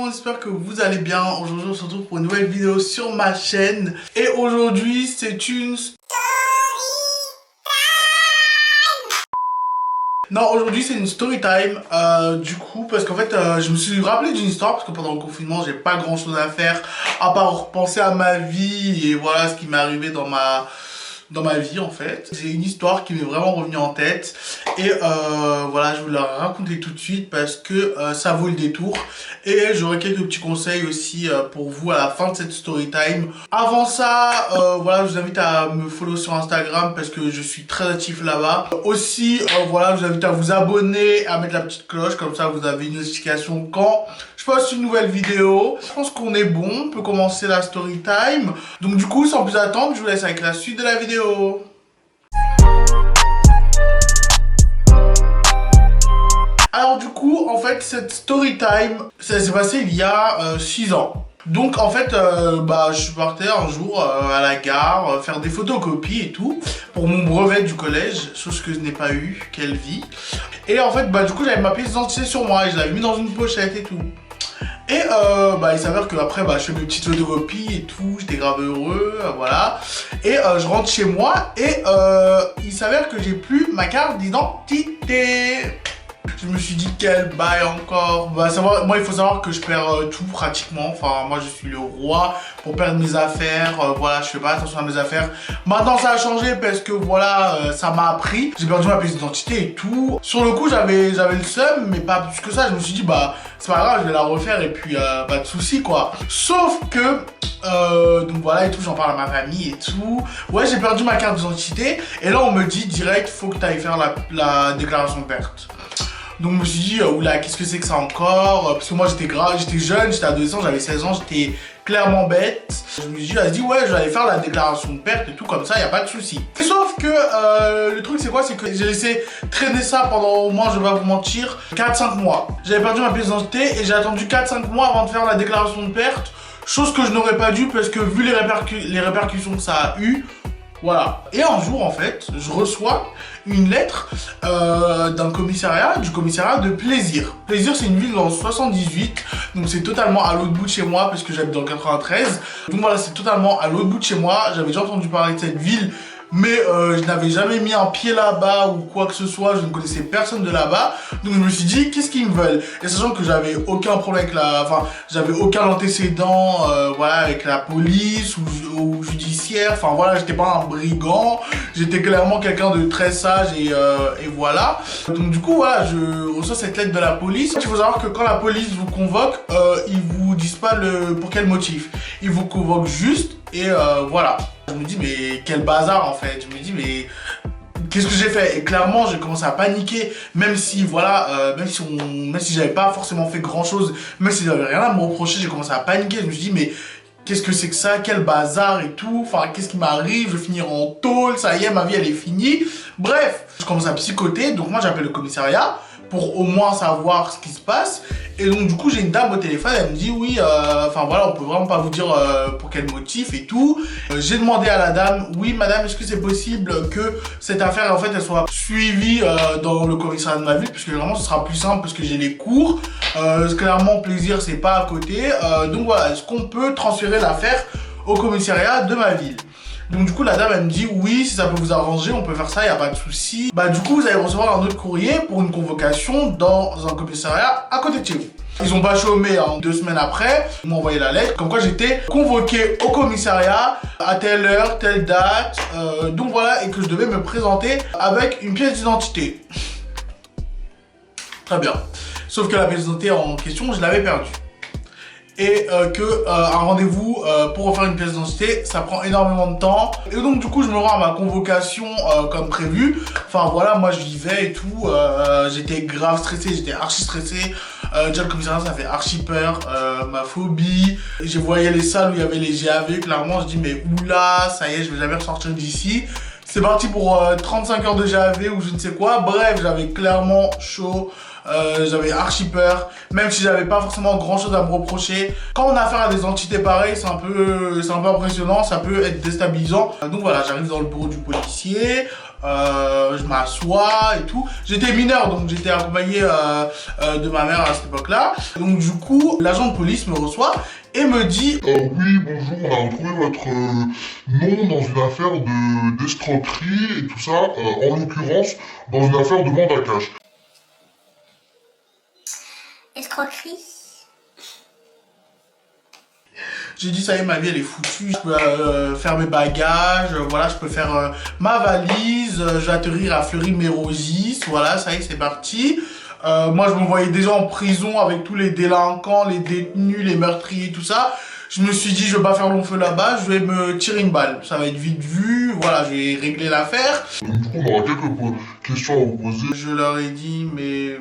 monde, j'espère que vous allez bien. Aujourd'hui on se retrouve pour une nouvelle vidéo sur ma chaîne. Et aujourd'hui c'est une... Non, aujourd'hui c'est une story time, du coup, parce qu'en fait, je me suis rappelé d'une histoire, parce que pendant le confinement, j'ai pas grand chose à faire, à part penser à ma vie, et voilà ce qui m'est arrivé dans ma vie en fait. J'ai une histoire qui m'est vraiment revenue en tête et voilà, je vous la raconter tout de suite parce que ça vaut le détour et j'aurai quelques petits conseils aussi pour vous à la fin de cette story time. Avant ça, voilà, je vous invite à me follow sur Instagram parce que je suis très actif là-bas. Aussi, voilà, je vous invite à vous abonner, à mettre la petite cloche, comme ça vous avez une notification quand je poste une nouvelle vidéo. Je pense qu'on est bon, on peut commencer la story time. Donc du coup, sans plus attendre, je vous laisse avec la suite de la vidéo. Alors du coup, en fait, cette story time, ça s'est passé il y a 6 ans. Donc en fait, je partais un jour à la gare faire des photocopies et tout pour mon brevet du collège, chose que je n'ai pas eu, quelle vie. Et en fait, du coup, j'avais ma pièce d'identité sur moi et je l'avais mis dans une pochette et tout. Et il s'avère qu'après je fais mes petites photocopies et tout, j'étais grave heureux, voilà. Et je rentre chez moi et il s'avère que j'ai plus ma carte d'identité. Je me suis dit quel bail encore. Moi il faut savoir que je perds tout pratiquement. Enfin moi je suis le roi pour perdre mes affaires. Voilà, je fais pas attention à mes affaires. Maintenant ça a changé parce que voilà, ça m'a appris. J'ai perdu ma pièce d'identité et tout. Sur le coup j'avais le seum, mais pas plus que ça. Je me suis dit c'est pas grave, je vais la refaire et puis pas de soucis quoi. Sauf que donc voilà et tout, j'en parle à ma famille et tout. Ouais, j'ai perdu ma carte d'identité et là on me dit direct faut que tu ailles faire la déclaration de perte. Donc je me suis dit, oula, qu'est-ce que c'est que ça encore? Parce que moi j'étais jeune, j'étais adolescent, j'avais 16 ans, j'étais clairement bête. Je me suis dit, vas-y, ouais, je vais aller faire la déclaration de perte et tout, comme ça, y a pas de souci. Sauf que le truc c'est quoi? C'est que j'ai laissé traîner ça pendant au moins, je vais pas vous mentir, 4-5 mois. J'avais perdu ma pièce d'identité et j'ai attendu 4-5 mois avant de faire la déclaration de perte. Chose que je n'aurais pas dû parce que vu les répercussions que ça a eu, voilà. Et un jour, en fait, je reçois une lettre du commissariat de Plaisir. Plaisir, c'est une ville dans le 78, donc c'est totalement à l'autre bout de chez moi, parce que j'habite dans le 93. Donc voilà, c'est totalement à l'autre bout de chez moi. J'avais déjà entendu parler de cette ville, mais je n'avais jamais mis un pied là-bas ou quoi que ce soit, je ne connaissais personne de là-bas. Donc je me suis dit, qu'est-ce qu'ils me veulent? Et sachant que j'avais aucun problème avec j'avais aucun antécédent voilà, avec la police ou judiciaire, enfin voilà, j'étais pas un brigand, j'étais clairement quelqu'un de très sage et voilà. Donc du coup voilà, je reçois cette lettre de la police. Il faut savoir que quand la police vous convoque, ils vous disent pas pour quel motif. Ils vous convoquent juste et voilà. Je me dis mais quel bazar en fait, je me dis mais qu'est-ce que j'ai fait? Et clairement j'ai commencé à paniquer, même si voilà, même si j'avais pas forcément fait grand chose, même si j'avais rien à me reprocher, j'ai commencé à paniquer. Je me suis dit mais qu'est-ce que c'est que ça? Quel bazar et tout, enfin qu'est-ce qui m'arrive? Je vais finir en tôle, ça y est, ma vie elle est finie. Bref, je commence à psychoter, donc moi j'appelle le commissariat pour au moins savoir ce qui se passe. Et donc du coup j'ai une dame au téléphone, elle me dit oui, enfin voilà, on peut vraiment pas vous dire pour quel motif et tout. J'ai demandé à la dame, oui madame, est-ce que c'est possible que cette affaire en fait elle soit suivie dans le commissariat de ma ville, puisque vraiment ce sera plus simple parce que j'ai les cours. Clairement Plaisir c'est pas à côté, donc voilà, est-ce qu'on peut transférer l'affaire au commissariat de ma ville? Donc du coup la dame elle me dit oui, si ça peut vous arranger on peut faire ça, y a pas de souci. Du coup vous allez recevoir un autre courrier pour une convocation dans un commissariat à côté de chez vous. Ils ont pas chômé 2 semaines après, ils m'ont envoyé la lettre comme quoi j'étais convoqué au commissariat à telle heure, telle date, donc voilà, et que je devais me présenter avec une pièce d'identité. Très bien. Sauf que la pièce d'identité en question je l'avais perdue. Et un rendez-vous pour refaire une pièce d'identité, ça prend énormément de temps. Et donc du coup je me rends à ma convocation comme prévu. Enfin voilà, moi je vivais et tout, j'étais grave stressé, j'étais archi stressé. Déjà le commissariat ça fait archi peur, ma phobie. Je voyais les salles où il y avait les GAV, clairement je dis mais oula, ça y est, je vais jamais ressortir d'ici. C'est parti pour 35 heures de GAV ou je ne sais quoi. Bref, j'avais clairement chaud. J'avais archi peur, même si j'avais pas forcément grand chose à me reprocher. Quand on a affaire à des entités pareilles, c'est un peu impressionnant, ça peut être déstabilisant. Donc voilà, j'arrive dans le bureau du policier, je m'assois et tout. J'étais mineur, donc j'étais accompagné de ma mère à cette époque-là. Donc du coup, l'agent de police me reçoit et me dit oui, bonjour, on a retrouvé votre nom dans une affaire d'escroquerie et tout ça, en l'occurrence, dans une affaire de mandat cash. Escroquerie. J'ai dit ça y est, ma vie elle est foutue, je peux faire mes bagages, voilà, je peux faire ma valise, je vais atterrir à Fleury-Mérogis, voilà, ça y est, c'est parti. Moi je me voyais déjà en prison avec tous les délinquants, les détenus, les meurtriers, tout ça. Je me suis dit je vais pas faire long feu là-bas, je vais me tirer une balle, ça va être vite vu, voilà, je vais régler l'affaire. Donc du coup on aura quelques questions à vous poser. Je leur ai dit mais...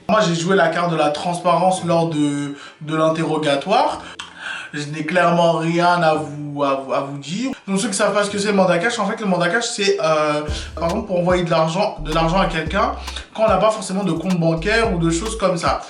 Moi, j'ai joué la carte de la transparence lors de l'interrogatoire. Je n'ai clairement rien à vous dire. Donc, ceux qui savent pas ce que c'est le mandat cash, en fait, le mandat cash, c'est par exemple pour envoyer de l'argent à quelqu'un quand on n'a pas forcément de compte bancaire ou de choses comme ça.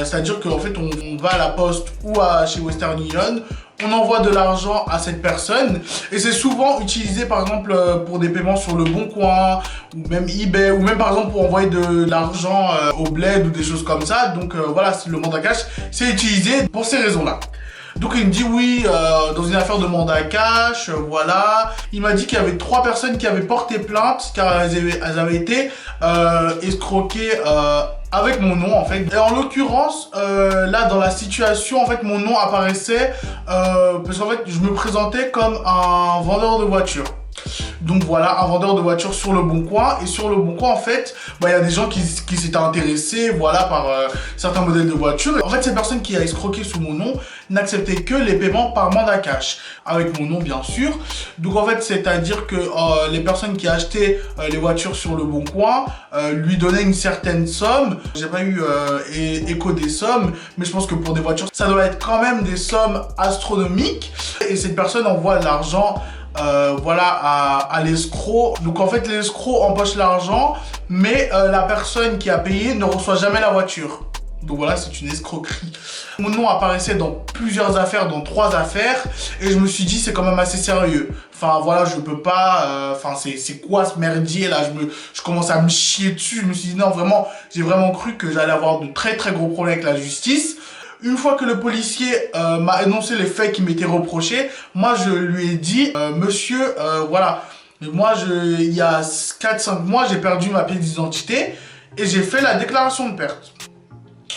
C'est-à-dire qu'en fait, on va à la poste ou chez Western Union, on envoie de l'argent à cette personne et c'est souvent utilisé par exemple pour des paiements sur le Bon Coin ou même eBay ou même par exemple pour envoyer de l'argent au bled ou des choses comme ça. Donc voilà, le mandat cash, c'est utilisé pour ces raisons-là. Donc il me dit oui, dans une affaire de mandat cash, voilà. Il m'a dit qu'il y avait 3 personnes qui avaient porté plainte car elles avaient été escroquées avec mon nom en fait. Et en l'occurrence, là dans la situation, en fait mon nom apparaissait parce qu'en fait je me présentais comme un vendeur de voitures. Donc voilà, un vendeur de voitures sur le Bon Coin. Et sur le Bon Coin, en fait, il y a des gens qui s'étaient intéressés, voilà, par certains modèles de voitures. Et en fait, ces personnes qui a escroqué sous mon nom n'acceptaient que les paiements par mandat cash, avec mon nom bien sûr. Donc en fait, c'est-à-dire que les personnes qui achetaient les voitures sur le Bon Coin lui donnaient une certaine somme. J'ai pas eu écho des sommes, mais je pense que pour des voitures, ça doit être quand même des sommes astronomiques. Et cette personne envoie de l'argent voilà, à l'escroc. Donc en fait l'escroc empoche l'argent, mais la personne qui a payé ne reçoit jamais la voiture. Donc voilà, c'est une escroquerie. Mon nom apparaissait dans plusieurs affaires, dans 3 affaires, et je me suis dit c'est quand même assez sérieux. Enfin voilà, je peux pas, enfin c'est quoi ce merdier là, je commence à me chier dessus. Je me suis dit non, vraiment, j'ai vraiment cru que j'allais avoir de très gros problèmes avec la justice. Une fois que le policier m'a énoncé les faits qui m'étaient reprochés, moi je lui ai dit monsieur, voilà, moi il y a 4-5 mois j'ai perdu ma pièce d'identité et j'ai fait la déclaration de perte.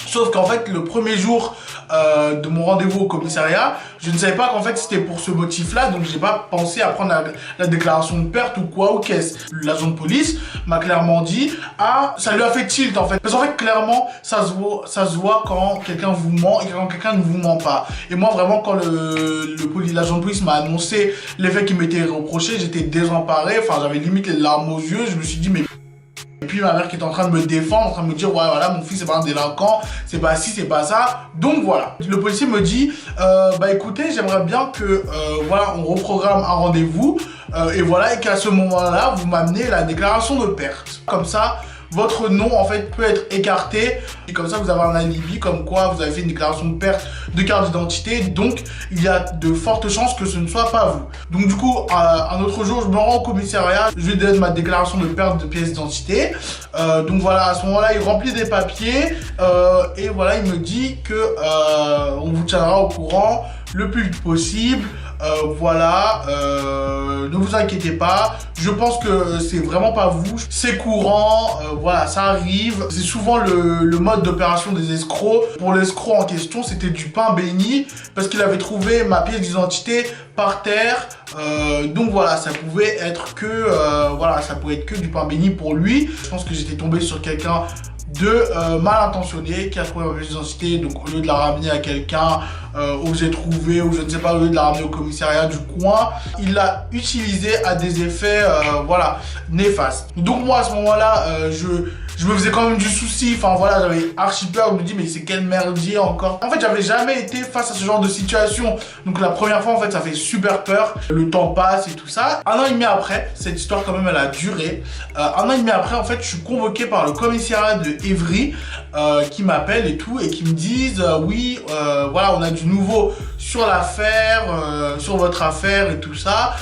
Sauf qu'en fait, le premier jour de mon rendez-vous au commissariat, je ne savais pas qu'en fait c'était pour ce motif-là, donc j'ai pas pensé à prendre la déclaration de perte ou quoi ou qu'est-ce. L'agent de police m'a clairement dit, ah, ça lui a fait tilt en fait. Parce qu'en fait, clairement, ça se voit quand quelqu'un vous ment et quand quelqu'un ne vous ment pas. Et moi, vraiment, quand l'agent de police m'a annoncé les faits qui m'étaient reprochés, j'étais désemparé, enfin, j'avais limite les larmes aux yeux, je me suis dit, mais... Et puis ma mère qui est en train de me défendre, en train de me dire ouais voilà mon fils c'est pas un délinquant, c'est pas ci, c'est pas ça. Donc voilà. Le policier me dit bah écoutez j'aimerais bien que voilà on reprogramme un rendez-vous et voilà et qu'à ce moment-là vous m'amenez la déclaration de perte. Comme ça votre nom en fait peut être écarté et comme ça vous avez un alibi comme quoi vous avez fait une déclaration de perte de carte d'identité, donc il y a de fortes chances que ce ne soit pas vous. Donc du coup un autre jour je me rends au commissariat, je lui donne ma déclaration de perte de pièce d'identité, donc voilà à ce moment-là il remplit des papiers et voilà il me dit que on vous tiendra au courant le plus vite possible. Voilà, ne vous inquiétez pas, je pense que c'est vraiment pas vous, c'est courant, voilà, ça arrive, c'est souvent le mode d'opération des escrocs. Pour l'escroc en question, c'était du pain béni, parce qu'il avait trouvé ma pièce d'identité par terre, donc voilà, ça pouvait être que, voilà, ça pouvait être que du pain béni pour lui. Je pense que j'étais tombé sur quelqu'un de mal intentionné qui a trouvé ma pièce d'identité, donc au lieu de la ramener à quelqu'un où j'ai trouvé, ou je ne sais pas, au lieu de la ramener au commissariat du coin, il l'a utilisé à des effets voilà, néfastes. Donc moi à ce moment-là, je me faisais quand même du souci, enfin voilà, j'avais archi peur, je me dis mais c'est quel merdier encore. En fait j'avais jamais été face à ce genre de situation, donc la première fois en fait ça fait super peur, le temps passe et tout ça. 1 an et demi après, cette histoire quand même elle a duré, 1 an et demi après en fait je suis convoqué par le commissariat de Évry qui m'appelle et tout et qui me disent oui voilà on a du nouveau sur l'affaire, sur votre affaire et tout ça.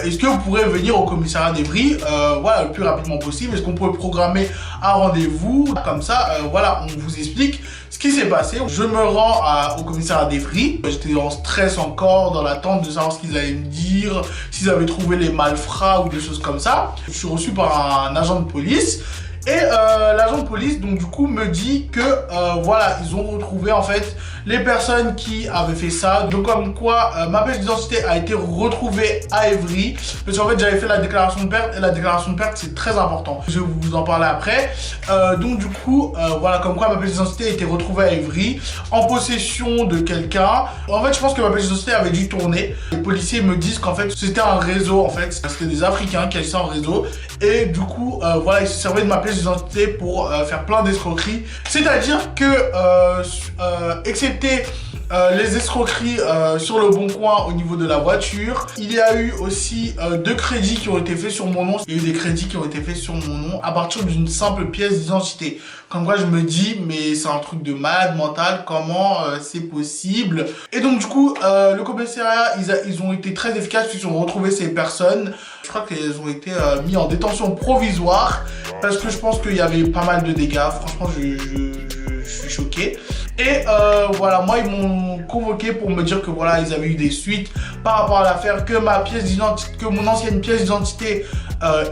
Est-ce que vous pourrez venir au commissariat d'Evry voilà, le plus rapidement possible? Est-ce qu'on pourrait programmer un rendez-vous? Comme ça, voilà, on vous explique ce qui s'est passé. Je me rends au commissariat d'Evry. J'étais en stress encore, dans l'attente de savoir ce qu'ils allaient me dire, s'ils avaient trouvé les malfrats ou des choses comme ça. Je suis reçu par un agent de police. Et l'agent de police, donc du coup, me dit que, voilà, ils ont retrouvé, en fait, les personnes qui avaient fait ça. Donc, comme quoi, ma pièce d'identité a été retrouvée à Evry. Parce qu'en fait, j'avais fait la déclaration de perte. Et la déclaration de perte, c'est très important. Je vais vous en parler après. Donc, du coup, voilà, comme quoi, ma pièce d'identité a été retrouvée à Evry, en possession de quelqu'un. En fait, je pense que ma pièce d'identité avait dû tourner. Les policiers me disent qu'en fait, c'était un réseau, en fait. C'était des Africains qui agissaient en réseau. Et du coup, voilà, ils se servaient de ma pièce d'identité pour faire plein d'escroqueries. C'est-à-dire que, excepté les escroqueries sur le bon coin au niveau de la voiture, il y a eu aussi 2 crédits qui ont été faits sur mon nom. Il y a eu des crédits qui ont été faits sur mon nom à partir d'une simple pièce d'identité. Comme quoi je me dis, mais c'est un truc de malade mental, comment c'est possible? Et donc du coup, le commissariat, ils ont été très efficaces puisqu'ils ont retrouvé ces personnes. Je crois qu'elles ont été mis en détention provisoire parce que je pense qu'il y avait pas mal de dégâts. Franchement, je suis choqué. Et voilà, moi ils m'ont convoqué pour me dire que voilà, ils avaient eu des suites par rapport à l'affaire, que ma pièce d'identité, que mon ancienne pièce d'identité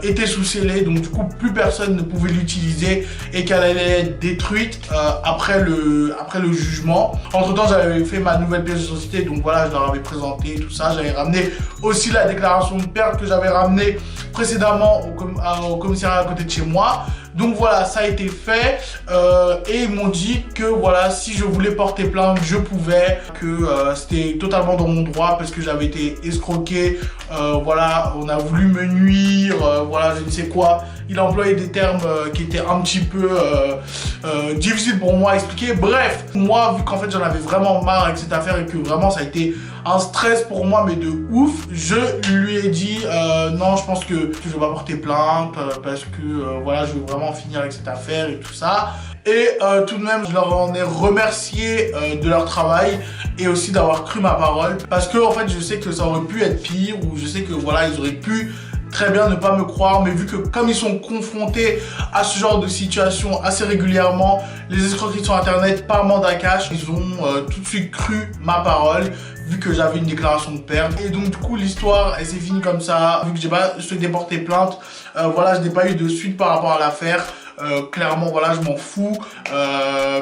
était sous scellé, donc du coup plus personne ne pouvait l'utiliser et qu'elle allait être détruite après le jugement. Entre temps, j'avais fait ma nouvelle pièce d'identité, donc voilà, je leur avais présenté tout ça. J'avais ramené aussi la déclaration de perte que j'avais ramenée précédemment au commissariat à côté de chez moi. Donc voilà, ça a été fait et ils m'ont dit que voilà, si je voulais porter plainte, je pouvais, que c'était totalement dans mon droit parce que j'avais été escroqué, voilà, on a voulu me nuire, voilà, je ne sais quoi. Il a employé des termes qui étaient un petit peu difficiles pour moi à expliquer. Bref, moi, vu qu'en fait j'en avais vraiment marre avec cette affaire et que vraiment ça a été un stress pour moi, mais de ouf, je lui ai dit non, je pense que je vais pas porter plainte parce que voilà, je veux vraiment finir avec cette affaire et tout ça. Et tout de même, je leur en ai remercié de leur travail et aussi d'avoir cru ma parole parce que en fait, je sais que ça aurait pu être pire ou je sais que voilà, ils auraient pu très bien ne pas me croire, mais vu que comme ils sont confrontés à ce genre de situation assez régulièrement, les escroqueries sur internet par mandat cash, ils ont tout de suite cru ma parole vu que j'avais une déclaration de perte. Et donc du coup l'histoire elle s'est finie comme ça, vu que j'ai pas souhaité porter plainte, voilà, je n'ai pas eu de suite par rapport à l'affaire. Clairement voilà, je m'en fous,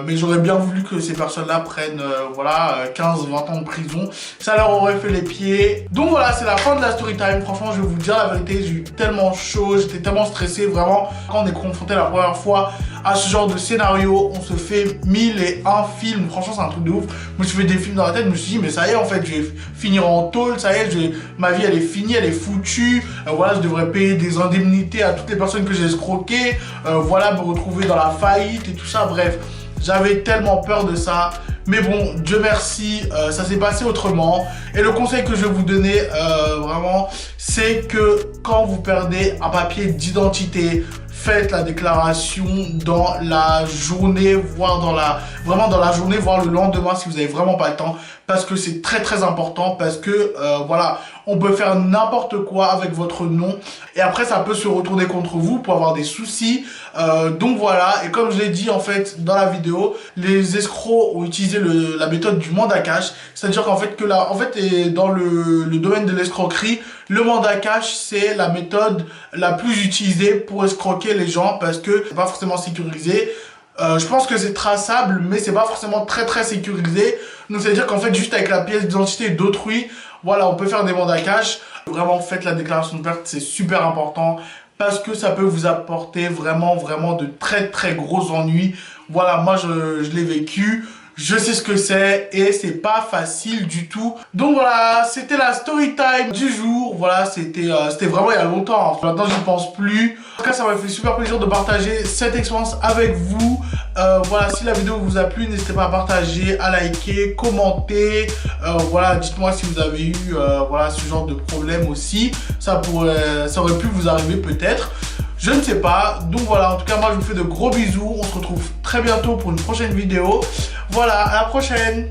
mais j'aurais bien voulu que ces personnes là prennent voilà 15-20 ans de prison, ça leur aurait fait les pieds. Donc voilà, c'est la fin de la story time. Franchement, je vais vous dire la vérité, j'ai eu tellement chaud, j'étais tellement stressé. Vraiment, quand on est confronté la première fois à ce genre de scénario, on se fait 1001 films. Franchement, c'est un truc de ouf. Moi, je fais des films dans la tête, je me suis dit mais ça y est, en fait je vais finir en tôle, ça y est, ma vie elle est finie, elle est foutue, voilà, je devrais payer des indemnités à toutes les personnes que j'ai escroquées, voilà, me retrouver dans la faillite et tout ça. Bref, j'avais tellement peur de ça, mais bon, Dieu merci, ça s'est passé autrement. Et le conseil que je vais vous donner vraiment, c'est que quand vous perdez un papier d'identité, faites la déclaration dans la journée, voire vraiment dans la journée, voire le lendemain si vous n'avez vraiment pas le temps, parce que c'est très très important, parce que voilà, on peut faire n'importe quoi avec votre nom et après ça peut se retourner contre vous pour avoir des soucis. Donc voilà, et comme je l'ai dit en fait dans la vidéo, les escrocs ont utilisé la méthode du mandat cash, c'est-à-dire qu'en fait et dans le domaine de l'escroquerie, le mandat cash c'est la méthode la plus utilisée pour escroquer les gens parce que c'est pas forcément sécurisé. Je pense que c'est traçable, mais c'est pas forcément très très sécurisé. Donc c'est à dire qu'en fait juste avec la pièce d'identité d'autrui, voilà, on peut faire des mandats cash. Vraiment faites la déclaration de perte, c'est super important parce que ça peut vous apporter vraiment de très très gros ennuis. Voilà, moi je l'ai vécu. Je sais ce que c'est et c'est pas facile du tout. Donc voilà, c'était la story time du jour. Voilà, c'était vraiment il y a longtemps. Maintenant, j'y pense plus. En tout cas, ça m'a fait super plaisir de partager cette expérience avec vous. Voilà, si la vidéo vous a plu, n'hésitez pas à partager, à liker, commenter. Voilà, dites-moi si vous avez eu voilà, ce genre de problème aussi. Ça aurait pu vous arriver peut-être. Je ne sais pas. Donc voilà, en tout cas, moi, je vous fais de gros bisous. On se retrouve très bientôt pour une prochaine vidéo. Voilà, à la prochaine.